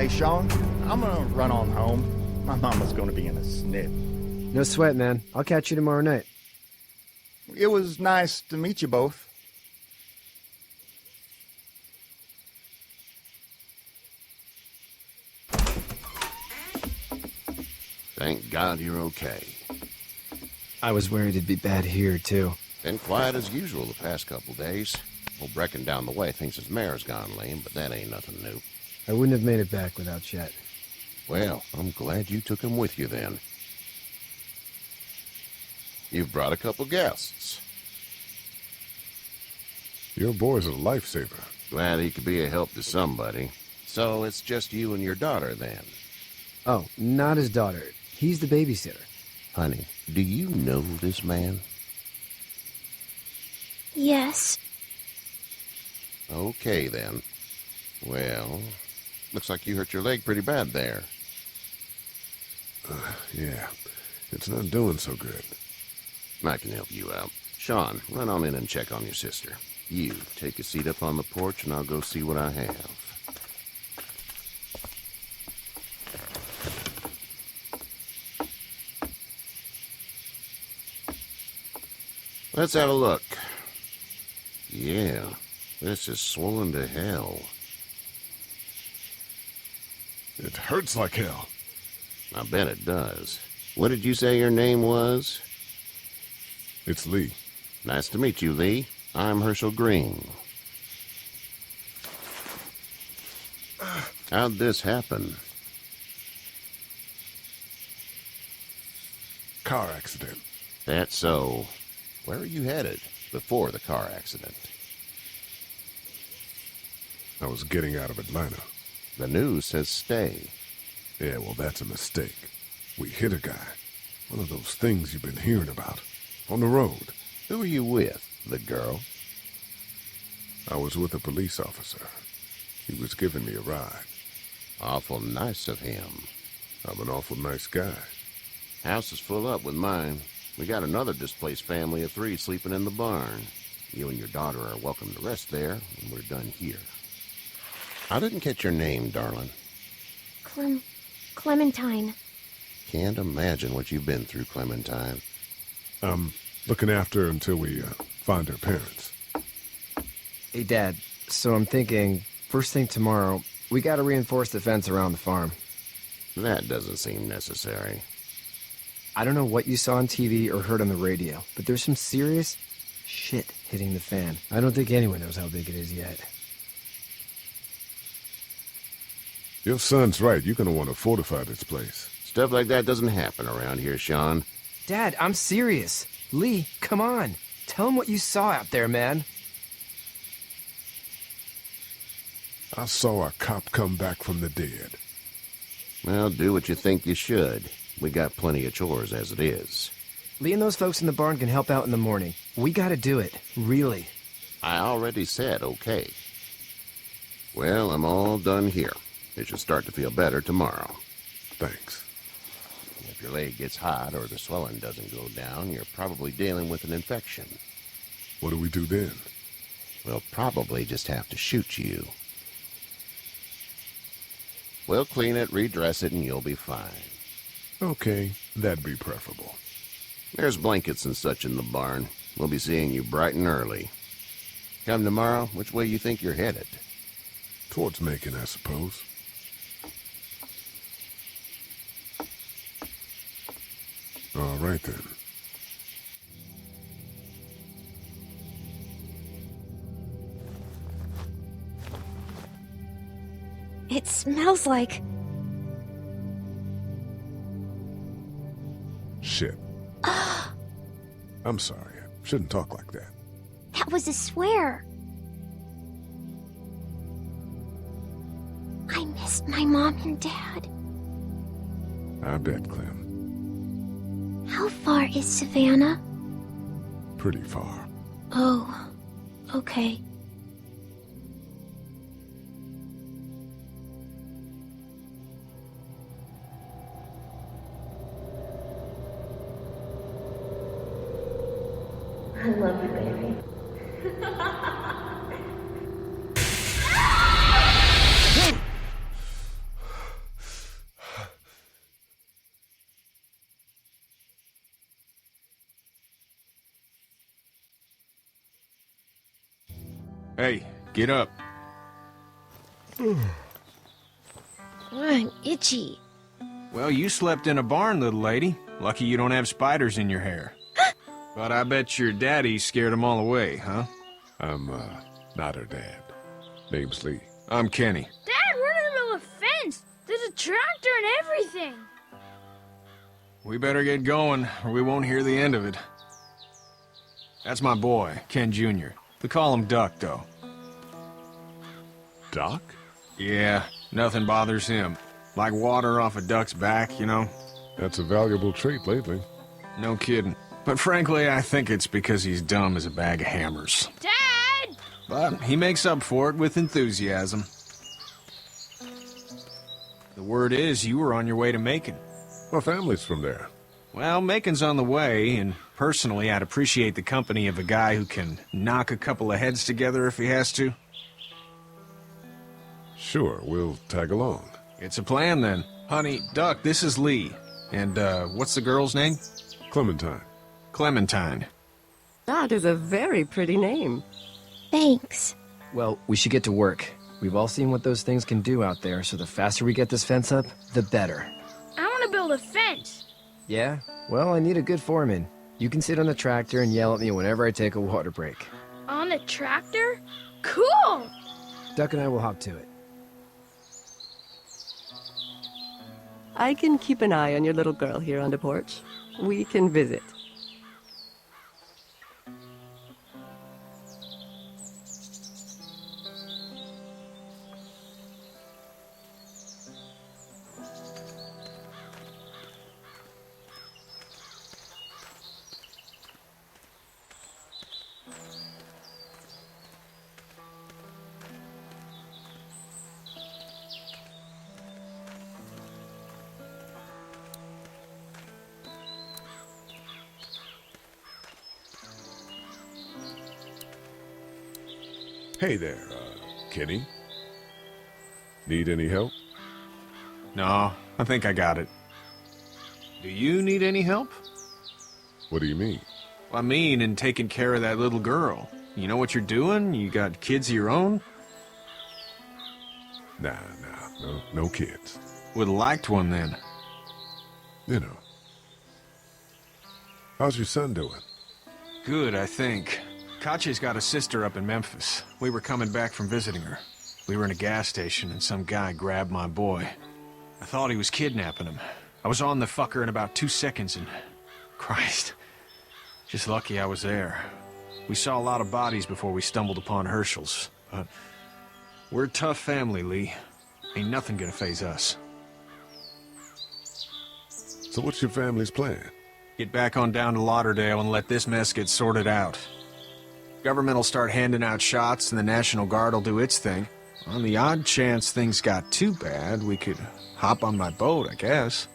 Hey, Sean, I'm gonna run on home. My mama's gonna be in a snip. No sweat, man. I'll catch you tomorrow night. It was nice to meet you both. Thank God you're okay. I was worried it'd be bad here, too. Been quiet as usual the past couple days. Old Brecken down the way thinks his mare's gone lame, but that ain't nothing new. I wouldn't have made it back without Chet. Well, I'm glad you took him with you then. You've brought a couple guests. Your boy's a lifesaver. Glad he could be a help to somebody. So it's just you and your daughter then? Oh, not his daughter. He's the babysitter. Honey, do you know this man? Yes. Okay, then. Well, looks like you hurt your leg pretty bad there. Yeah, it's not doing so good. I can help you out. Sean, run on in and check on your sister. You, take a seat up on the porch and I'll go see what I have. Let's have a look. Yeah, this is swollen to hell. It hurts like hell. I bet it does. What did you say your name was? It's Lee. Nice to meet you, Lee. I'm Hershel Green. How'd this happen? Car accident. That's so. Where are you headed before the car accident? I was getting out of Atlanta. The news says stay. Yeah, well, that's a mistake. We hit a guy. One of those things you've been hearing about. On the road. Who are you with? The girl? I was with a police officer. He was giving me a ride. Awful nice of him. I'm an awful nice guy. House is full up with mine. We got another displaced family of 3 sleeping in the barn. You and your daughter are welcome to rest there when we're done here. I didn't catch your name, darling. Clementine. Can't imagine what you've been through, Clementine. I'm looking after her until we find her parents. Hey, Dad, so I'm thinking, first thing tomorrow, we gotta reinforce the fence around the farm. That doesn't seem necessary. I don't know what you saw on TV or heard on the radio, but there's some serious shit hitting the fan. I don't think anyone knows how big it is yet. Your son's right. You're gonna want to fortify this place. Stuff like that doesn't happen around here, Sean. Dad, I'm serious. Lee, come on. Tell him what you saw out there, man. I saw a cop come back from the dead. Well, do what you think you should. We got plenty of chores as it is. Lee and those folks in the barn can help out in the morning. We gotta do it. Really. I already said okay. Well, I'm all done here. It should start to feel better tomorrow. Thanks. If your leg gets hot or the swelling doesn't go down, you're probably dealing with an infection. What do we do then? We'll probably just have to shoot you. We'll clean it, redress it, and you'll be fine. Okay, that'd be preferable. There's blankets and such in the barn. We'll be seeing you bright and early. Come tomorrow, which way you think you're headed? Towards Macon, I suppose. All right, then. It smells like... Shit. I'm sorry. I shouldn't talk like that. That was a swear. I missed my mom and dad. I bet, Clem. How far is Savannah? Pretty far. Oh, okay. I love you, baby. Hey, get up. I'm itchy. Well, you slept in a barn, little lady. Lucky you don't have spiders in your hair. But I bet your daddy scared them all away, huh? I'm, not her dad. Name's Lee. I'm Kenny. Dad, we're in the middle of a fence. There's a tractor and everything. We better get going, or we won't hear the end of it. That's my boy, Ken Jr. We call him Duck, though. Doc? Yeah, nothing bothers him. Like water off a duck's back, you know? That's a valuable trait lately. No kidding. But frankly, I think it's because he's dumb as a bag of hammers. Dad! But he makes up for it with enthusiasm. The word is you were on your way to Macon. My family's from there. Well, Macon's on the way, and personally, I'd appreciate the company of a guy who can knock a couple of heads together if he has to. Sure, we'll tag along. It's a plan, then. Honey, Duck, this is Lee. And, what's the girl's name? Clementine. Clementine. That is a very pretty name. Thanks. Well, we should get to work. We've all seen what those things can do out there, so the faster we get this fence up, the better. I want to build a fence. Yeah? Well, I need a good foreman. You can sit on the tractor and yell at me whenever I take a water break. On the tractor? Cool! Duck and I will hop to it. I can keep an eye on your little girl here on the porch. We can visit. Hey there, Kenny. Need any help? No, I think I got it. Do you need any help? What do you mean? I mean, in taking care of that little girl. You know what you're doing? You got kids of your own? Nah, no kids. Would've liked one then. You know. How's your son doing? Good, I think. Kachi's got a sister up in Memphis. We were coming back from visiting her. We were in a gas station and some guy grabbed my boy. I thought he was kidnapping him. I was on the fucker in about 2 seconds and... Christ. Just lucky I was there. We saw a lot of bodies before we stumbled upon Hershel's. But we're a tough family, Lee. Ain't nothing gonna faze us. So what's your family's plan? Get back on down to Lauderdale and let this mess get sorted out. Government will start handing out shots and the National Guard will do its thing. On the odd chance things got too bad, we could hop on my boat, I guess.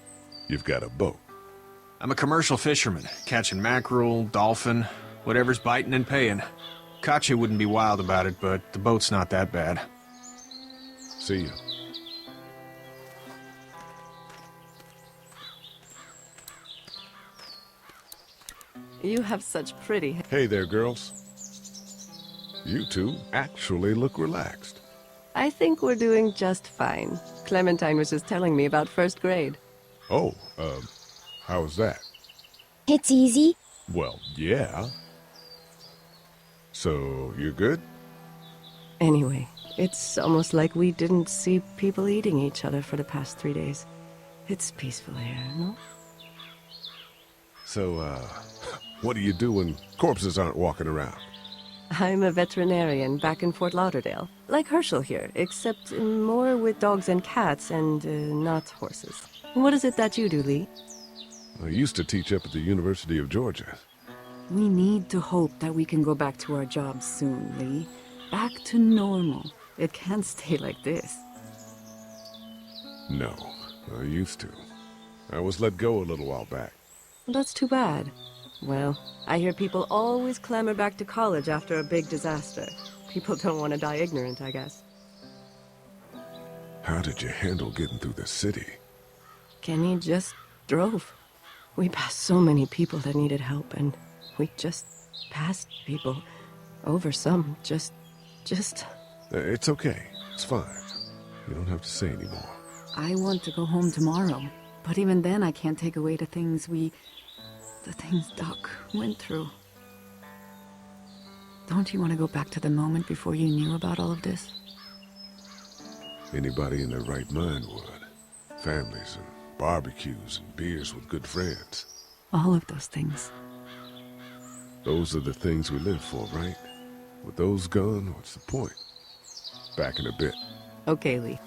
You've got a boat. I'm a commercial fisherman, catching mackerel, dolphin, whatever's biting and paying. Kachi wouldn't be wild about it, but the boat's not that bad. See ya. You have such pretty hair. Hey there, girls. You two actually look relaxed. I think we're doing just fine. Clementine was just telling me about first grade. Oh, how was that? It's easy. Well, yeah. So, you're good? Anyway, it's almost like we didn't see people eating each other for the past 3 days. It's peaceful here, no? So, what do you do when corpses aren't walking around? I'm a veterinarian back in Fort Lauderdale. Like Hershel here, except more with dogs and cats and not horses. What is it that you do, Lee? I used to teach up at the University of Georgia. We need to hope that we can go back to our jobs soon, Lee. Back to normal. It can't stay like this. No, I used to. I was let go a little while back. That's too bad. Well, I hear people always clamor back to college after a big disaster. People don't want to die ignorant, I guess. How did you handle getting through the city? Kenny just drove. We passed so many people that needed help, and we just passed people. Over some, just Just, It's okay. It's fine. You don't have to say anymore. I want to go home tomorrow. But even then, I can't take away the things Doc went through. Don't you want to go back to the moment before you knew about all of this? Anybody in their right mind would. Families and barbecues and beers with good friends. All of those things. Those are the things we live for, right? With those gone, what's the point? Back in a bit. Okay, Lee.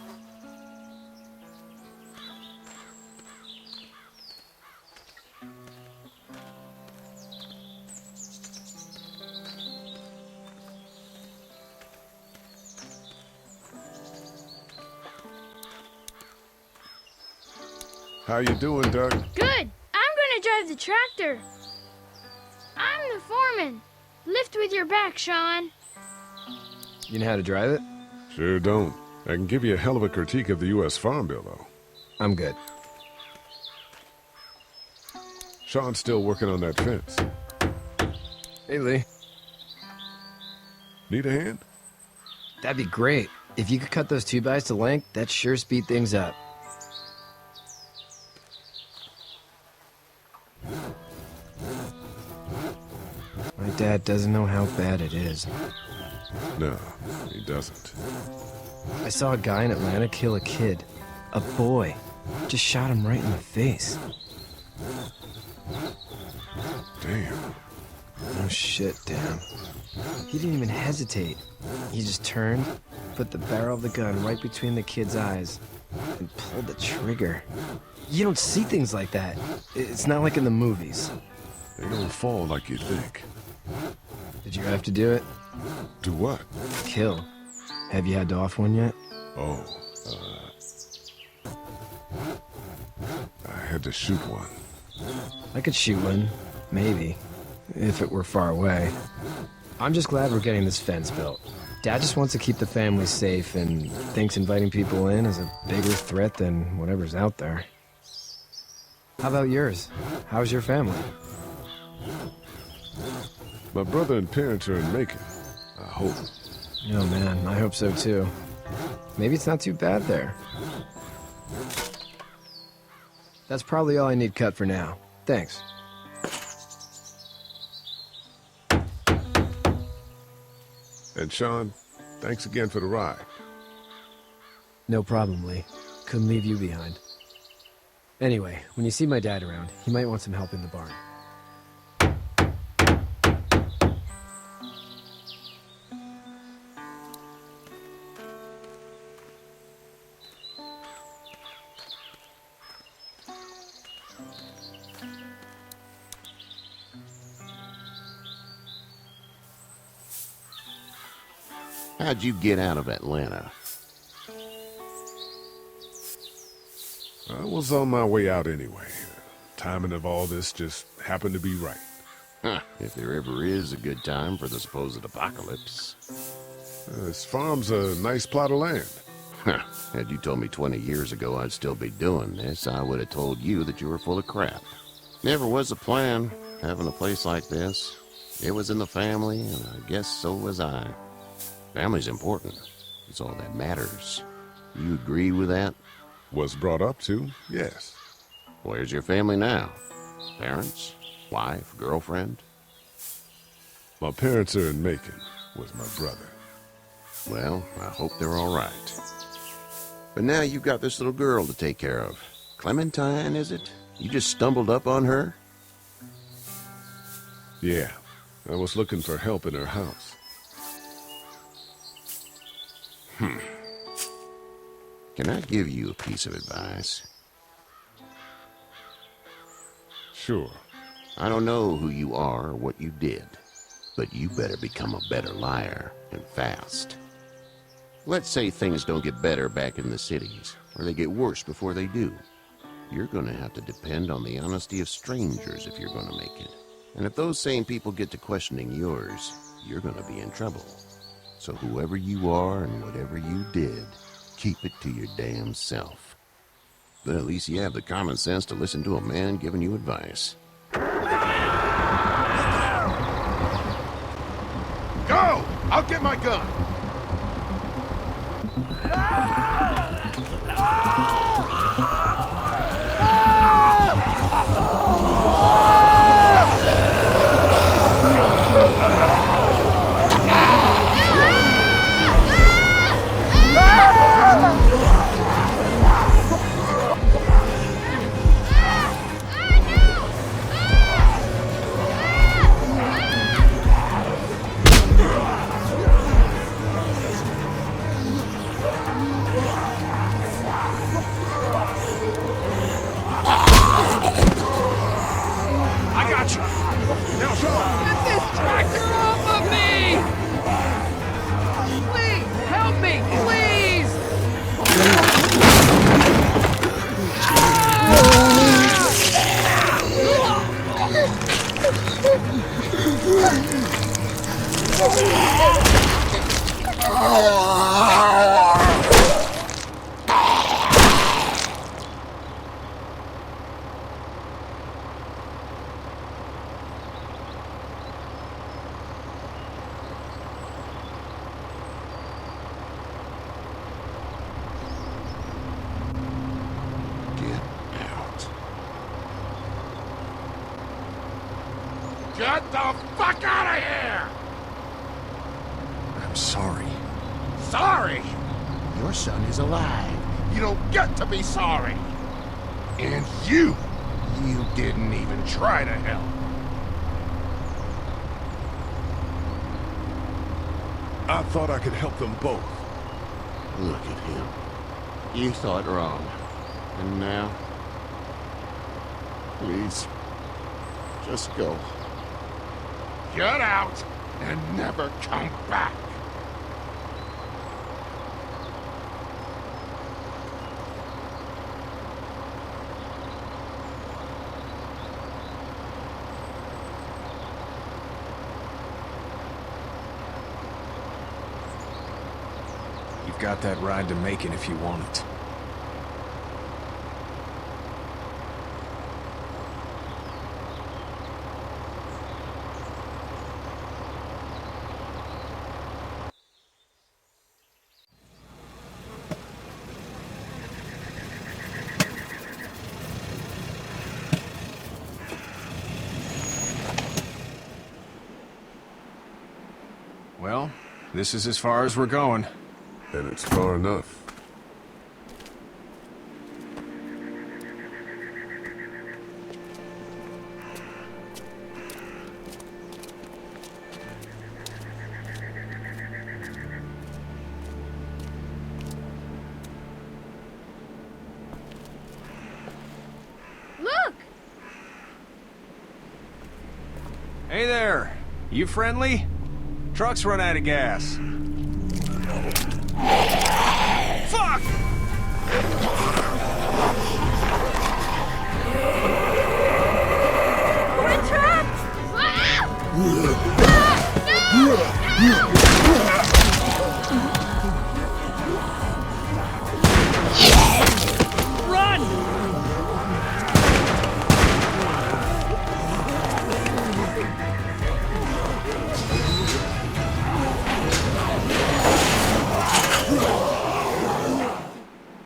How you doing, Doug? Good. I'm gonna drive the tractor. I'm the foreman. Lift with your back, Sean. You know how to drive it? Sure don't. I can give you a hell of a critique of the U.S. Farm Bill, though. I'm good. Sean's still working on that fence. Hey, Lee. Need a hand? That'd be great. If you could cut those 2x to length, that'd sure speed things up. My dad doesn't know how bad it is. No, he doesn't. I saw a guy in Atlanta kill a kid. A boy. Just shot him right in the face. Damn. Oh shit, damn. He didn't even hesitate. He just turned, put the barrel of the gun right between the kid's eyes, and pulled the trigger. You don't see things like that. It's not like in the movies. They don't fall like you think. Did you have to do it? Do what? Kill. Have you had to off one yet? Oh, I had to shoot one. I could shoot one. Maybe. If it were far away. I'm just glad we're getting this fence built. Dad just wants to keep the family safe and thinks inviting people in is a bigger threat than whatever's out there. How about yours? How's your family? My brother and parents are in Macon. I hope. Oh man, I hope so too. Maybe it's not too bad there. That's probably all I need cut for now. Thanks. And Sean, thanks again for the ride. No problem, Lee. Couldn't leave you behind. Anyway, when you see my dad around, he might want some help in the barn. How'd you get out of Atlanta? I was on my way out anyway. Timing of all this just happened to be right. Huh, if there ever is a good time for the supposed apocalypse. This farm's a nice plot of land. Huh, had you told me 20 years ago I'd still be doing this, I would have told you that you were full of crap. Never was a plan, having a place like this. It was in the family, and I guess so was I. Family's important. It's all that matters. You agree with that? Was brought up to, yes. Where's your family now? Parents? Wife? Girlfriend? My parents are in Macon with my brother. Well, I hope they're all right. But now you've got this little girl to take care of. Clementine, is it? You just stumbled up on her? Yeah, I was looking for help in her house. Can I give you a piece of advice? Sure. I don't know who you are or what you did, but you better become a better liar, and fast. Let's say things don't get better back in the cities, or they get worse before they do. You're gonna have to depend on the honesty of strangers if you're gonna make it. And if those same people get to questioning yours, you're gonna be in trouble. So whoever you are and whatever you did, keep it to your damn self. But at least you have the common sense to listen to a man giving you advice. Go! I'll get my gun! I got you. Now show. Get this tractor off of me! Please, help me, please! Get the fuck out of here! I'm sorry. Sorry? Your son is alive. You don't get to be sorry. And you didn't even try to help. I thought I could help them both. Look at him. You thought wrong. And now? Please, just go. Get out and never come back. You've got that ride to Macon if you want it. Well, this is as far as we're going. And it's far enough. Look! Hey there! You friendly? Truck's run out of gas. Fuck!